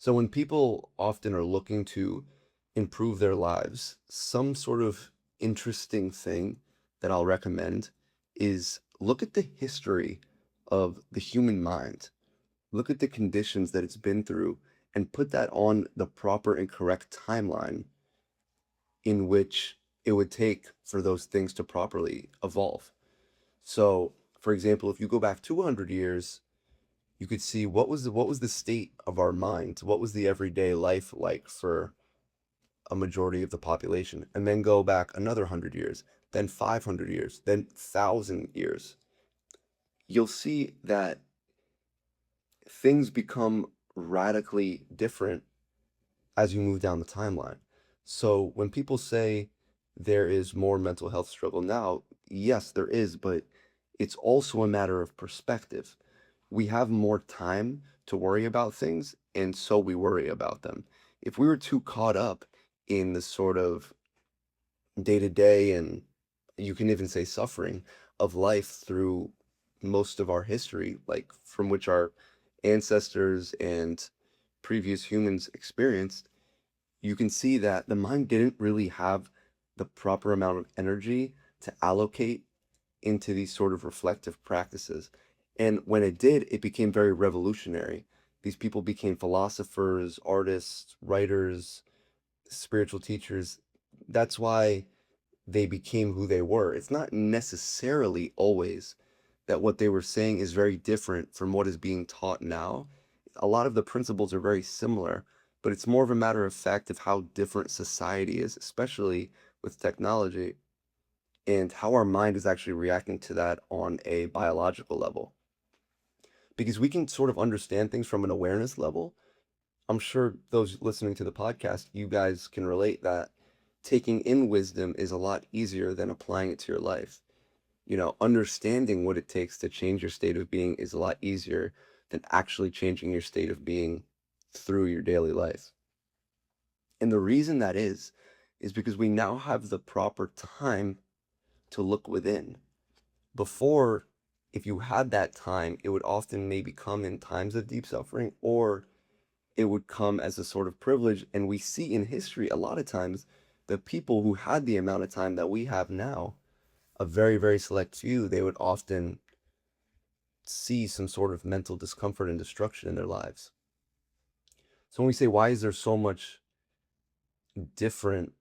So when people often are looking to improve their lives, some sort of interesting thing that I'll recommend is look at the history of the human mind. Look at the conditions that it's been through and put that on the proper and correct timeline in which it would take for those things to properly evolve. So, for example, if you go back 200 years, you could see what was the state of our minds, what was the everyday life like for a majority of the population, and then go back another 100 years, then 500 years, then 1,000 years. You'll see that things become radically different as you move down the timeline. So when people say there is more mental health struggle now, yes, there is, but it's also a matter of perspective. We have more time to worry about things, and so we worry about them. If we were too caught up in the sort of day to day, and you can even say suffering of life through most of our history, like from which our ancestors and previous humans experienced, you can see that the mind didn't really have the proper amount of energy to allocate into these sort of reflective practices. And when it did, it became very revolutionary. These people became philosophers, artists, writers, spiritual teachers. That's why they became who they were. It's not necessarily always that what they were saying is very different from what is being taught now. A lot of the principles are very similar, but it's more of a matter of fact of how different society is, especially with technology, and how our mind is actually reacting to that on a biological level. Because we can sort of understand things from an awareness level. I'm sure those listening to the podcast, you guys can relate that taking in wisdom is a lot easier than applying it to your life. Understanding what it takes to change your state of being is a lot easier than actually changing your state of being through your daily life. And the reason that is because we now have the proper time to look within. Before, if you had that time, it would often maybe come in times of deep suffering, or it would come as a sort of privilege. And we see in history a lot of times the people who had the amount of time that we have now, a very, very select few, they would often see some sort of mental discomfort and destruction in their lives. So when we say, why is there so much different,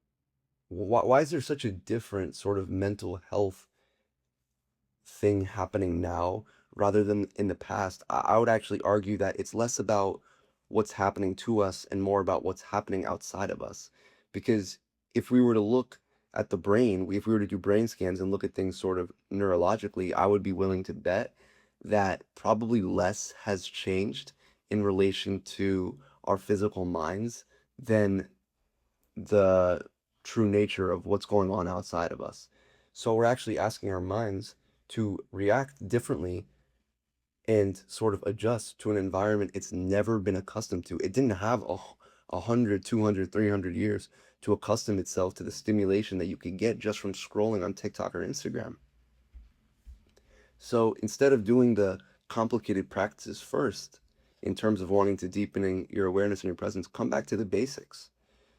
why is there such a different sort of mental health thing happening now rather than in the past? I would actually argue that it's less about what's happening to us and more about what's happening outside of us. Because if we were to look at the brain, if we were to do brain scans and look at things sort of neurologically, I would be willing to bet that probably less has changed in relation to our physical minds than the true nature of what's going on outside of us. So we're actually asking our minds to react differently and sort of adjust to an environment it's never been accustomed to. It didn't have 100, 200, 300 years to accustom itself to the stimulation that you could get just from scrolling on TikTok or Instagram. So instead of doing the complicated practices first, in terms of wanting to deepening your awareness and your presence, come back to the basics.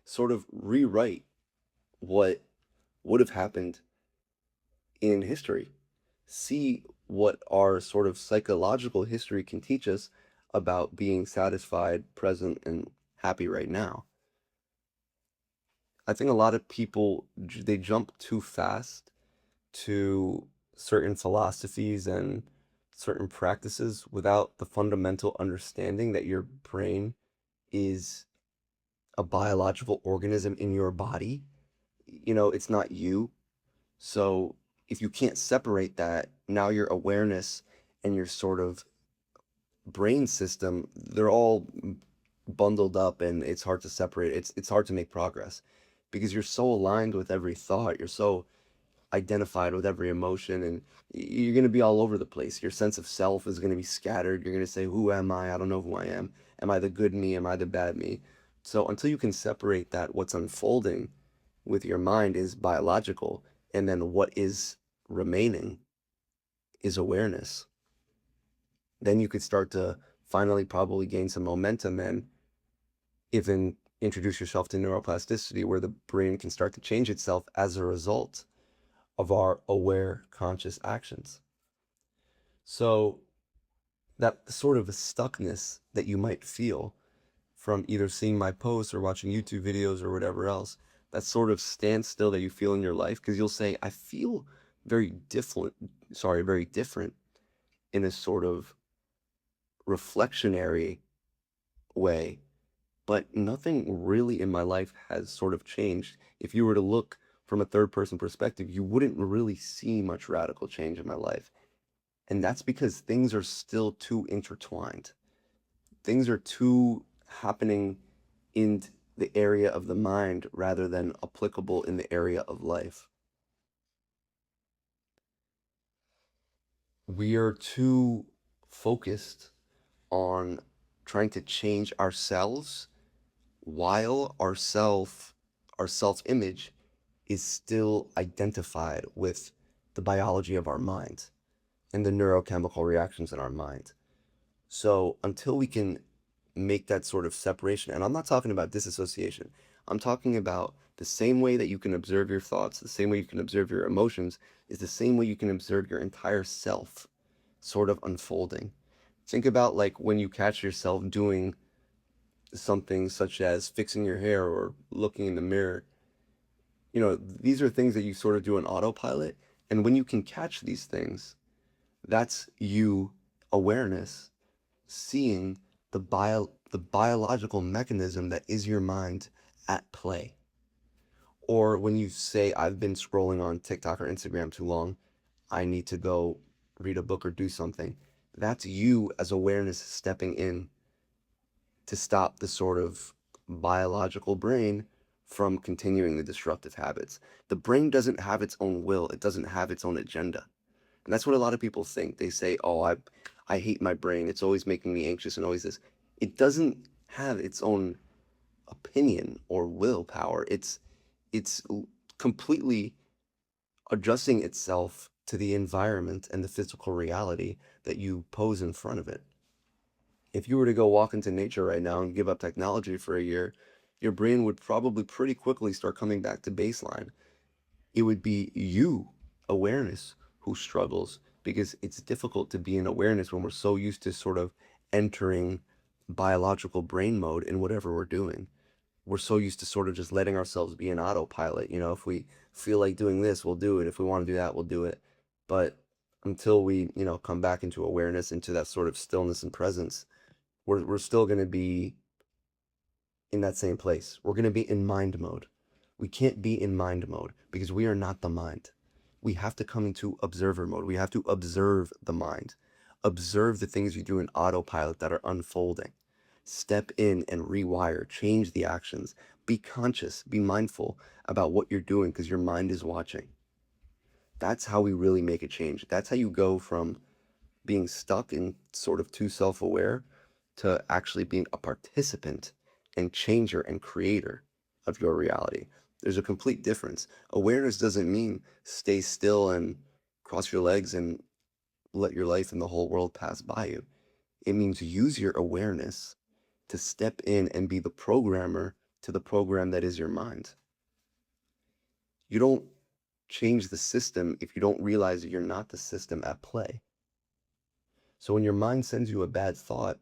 Sort of rewrite what would have happened in history. See what our sort of psychological history can teach us about being satisfied, present, and happy right now. I think a lot of people they jump too fast to certain philosophies and certain practices without the fundamental understanding that your brain is a biological organism in your body. It's not you. So if you can't separate that, now your awareness and your sort of brain system, they're all bundled up and it's hard to separate. It's hard to make progress because you're so aligned with every thought. You're so identified with every emotion, and you're going to be all over the place. Your sense of self is going to be scattered. You're going to say, who am I? I don't know who I am. Am I the good me? Am I the bad me? So until you can separate that, what's unfolding with your mind is biological, and then what is remaining is awareness. Then you could start to finally probably gain some momentum and even introduce yourself to neuroplasticity, where the brain can start to change itself as a result of our aware, conscious actions. So that sort of stuckness that you might feel from either seeing my posts or watching YouTube videos or whatever else, that sort of standstill that you feel in your life, because you'll say, I feel very different, very different in a sort of reflectionary way, but nothing really in my life has sort of changed. If you were to look from a third person perspective, you wouldn't really see much radical change in my life. And that's because things are still too intertwined. Things are too happening in the area of the mind rather than applicable in the area of life. We are too focused on trying to change ourselves while our self image is still identified with the biology of our mind and the neurochemical reactions in our mind. So until we can make that sort of separation, and I'm not talking about disassociation, I'm talking about the same way that you can observe your thoughts, the same way you can observe your emotions, is the same way you can observe your entire self sort of unfolding. Think about like when you catch yourself doing something such as fixing your hair or looking in the mirror. These are things that you sort of do on autopilot. And when you can catch these things, that's you awareness seeing the biological mechanism that is your mind at play. Or when you say, I've been scrolling on TikTok or Instagram too long, I need to go read a book or do something. That's you as awareness stepping in to stop the sort of biological brain from continuing the destructive habits. The brain doesn't have its own will, it doesn't have its own agenda. And that's what a lot of people think. They say, "Oh, I hate my brain. It's always making me anxious and always this." It doesn't have its own opinion or willpower. It's completely adjusting itself to the environment and the physical reality that you pose in front of it. If you were to go walk into nature right now and give up technology for a year, your brain would probably pretty quickly start coming back to baseline. It would be you, awareness, who struggles because it's difficult to be in awareness when we're so used to sort of entering biological brain mode in whatever we're doing. We're so used to sort of just letting ourselves be in autopilot. If we feel like doing this, we'll do it. If we want to do that, we'll do it. But until we, come back into awareness, into that sort of stillness and presence, we're still going to be in that same place. We're going to be in mind mode. We can't be in mind mode because we are not the mind. We have to come into observer mode. We have to observe the mind, observe the things you do in autopilot that are unfolding. Step in and rewire, change the actions. Be conscious, be mindful about what you're doing because your mind is watching. That's how we really make a change. That's how you go from being stuck and sort of too self-aware to actually being a participant and changer and creator of your reality. There's a complete difference. Awareness doesn't mean stay still and cross your legs and let your life and the whole world pass by you. It means use your awareness to step in and be the programmer to the program that is your mind. You don't change the system if you don't realize that you're not the system at play. So when your mind sends you a bad thought,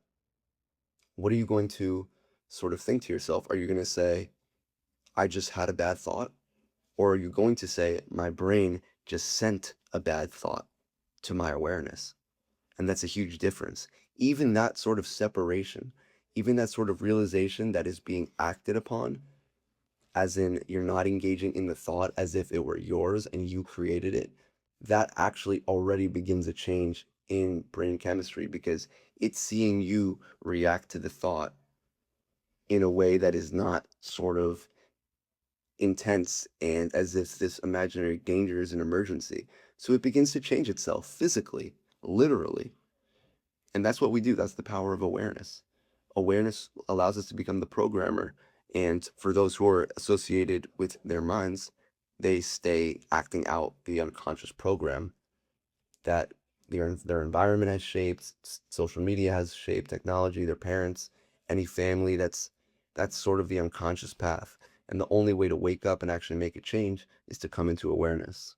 what are you going to sort of think to yourself? Are you going to say, I just had a bad thought? Or are you going to say, my brain just sent a bad thought to my awareness? And that's a huge difference. Even that sort of separation, even that sort of realization that is being acted upon, as in you're not engaging in the thought as if it were yours and you created it, that actually already begins a change in brain chemistry because it's seeing you react to the thought in a way that is not sort of intense and as if this imaginary danger is an emergency. So it begins to change itself physically, literally. And that's what we do. That's the power of awareness. Awareness allows us to become the programmer. And for those who are associated with their minds, they stay acting out the unconscious program that their environment has shaped, social media has shaped, technology, their parents, any family that's That's sort of the unconscious path. And the only way to wake up and actually make a change is to come into awareness.